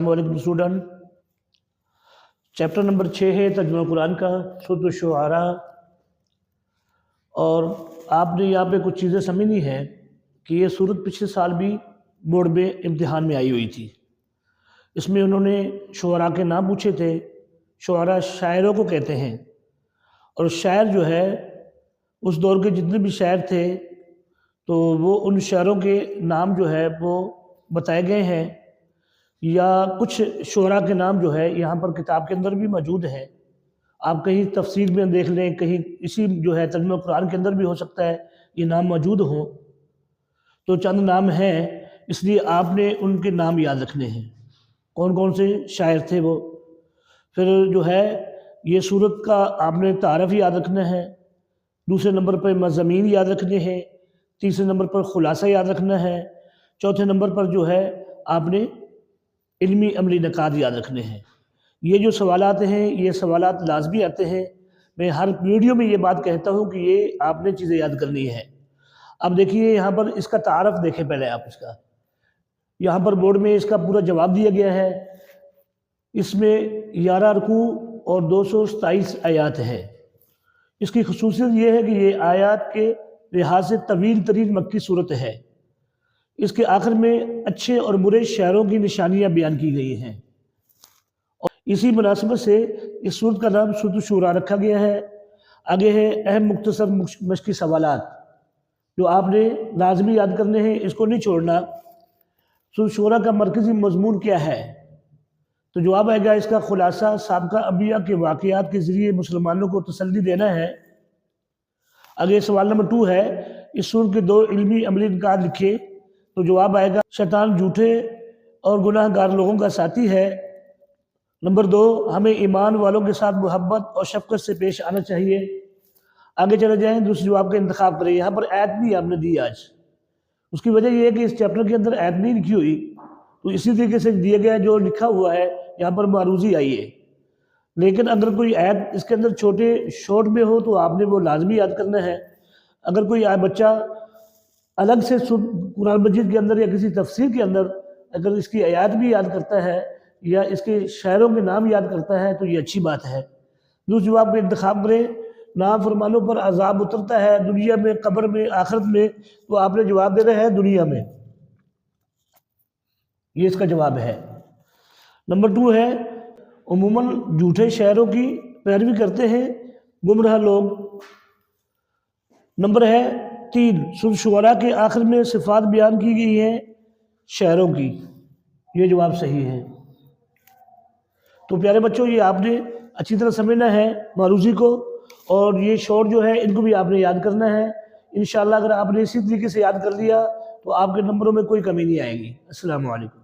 वालेकुम student. Chapter number 6 है तर्जुमा कुरान का, सूरत शुआरा। और आपने यहाँ पे कुछ चीज़ें समझनी है कि ये सूरत पिछले साल भी बोर्ड में इम्तिहान में आई हुई थी। इसमें उन्होंने शुआरा के नाम पूछे थे। शुआरा शायरों को कहते हैं, और शायर जो है उस दौर के जितने भी शायर थे तो वो उन शायरों के नाम जो है वो बताए गए हैं, या कुछ शुअरा के नाम जो है यहाँ पर किताब के अंदर भी मौजूद है। आप कहीं तफसीर में देख लें, कहीं इसी जो है तर्जुमा कुरान के अंदर भी हो सकता है ये नाम मौजूद हो। तो चंद नाम हैं, इसलिए आपने उनके नाम याद रखने हैं, कौन कौन से शायर थे वो। फिर जो है ये सूरत का आपने तारफ़ याद रखना है। दूसरे नंबर पर मज़ामीन याद रखने हैं। तीसरे नंबर पर खुलासा याद रखना है। चौथे नंबर पर जो है आपने इल्मी अमली नकात याद रखने हैं। ये जो सवालात हैं ये सवालात लाजमी आते हैं। मैं हर वीडियो में ये बात कहता हूँ कि ये आपने चीज़ें याद करनी है। अब देखिए यहाँ पर इसका तारफ़ देखें पहले आप इसका। यहाँ पर बोर्ड में इसका पूरा जवाब दिया गया है। इसमें 11 रुकू और 227 आयात है। इसकी खुसूसियत ये है कि ये आयात के लिहाज से तवील तरीन मक्की सूरत है। इसके आखिर में अच्छे और बुरे शायरों की निशानियां बयान की गई हैं, और इसी मुनासिबत से इस सूरत का नाम सूरत शुरा रखा गया है। आगे है अहम मुख्तसर मशकी सवालात जो आपने लाजमी याद करने हैं, इसको नहीं छोड़ना। सूरत शुरा का मरकज़ी मजमून क्या है? तो जवाब आएगा इसका खुलासा साबका अंबिया के वाक़यात के ज़रिए मुसलमानों को तसल्ली देना है। आगे सवाल नंबर 2 है, इस सूरत के 2 इल्मी अमली निकात लिखे। तो जवाब आएगा शैतान झूठे और गुनाहगार लोगों का साथी है। नंबर 2, हमें ईमान वालों के साथ मोहब्बत और शफकत से पेश आना चाहिए। आगे चले जाएं, दूसरे जवाब का इंतखाब करें। यहाँ पर आयत नहीं आपने दी आज, उसकी वजह यह है कि इस चैप्टर के अंदर आयत नहीं लिखी हुई, तो इसी तरीके से दिया गया जो लिखा हुआ है यहाँ पर मारूजी आई है। लेकिन अगर कोई आयत इसके अंदर छोटे शॉर्ट में हो तो आपने वो लाजमी याद करना है। अगर कोई बच्चा अलग से कुरान मजीद के अंदर या किसी तफसीर के अंदर अगर इसकी आयत भी याद करता है या इसके शायरों के नाम याद करता है तो ये अच्छी बात है। दूसरे जवाब में इंतखाब करें। नाफरमानों पर अजाब उतरता है दुनिया में, कब्र में, आखिरत में, तो आपने जवाब देना है दुनिया में। ये इसका जवाब है। नंबर 2 है उमूमन झूठे शायरों की पैरवी करते हैं गुमराह लोग। नंबर है 3, सूरत शुअरा के आखिर में सिफात बयान की गई हैं शायरों की। ये जवाब सही है। तो प्यारे बच्चों, ये आपने अच्छी तरह समझना है मारूजी को, और ये शॉर्ट जो है इनको भी आपने याद करना है। इंशाअल्लाह अगर आपने इसी तरीके से याद कर लिया तो आपके नंबरों में कोई कमी नहीं आएगी। अस्सलाम वालेकुम।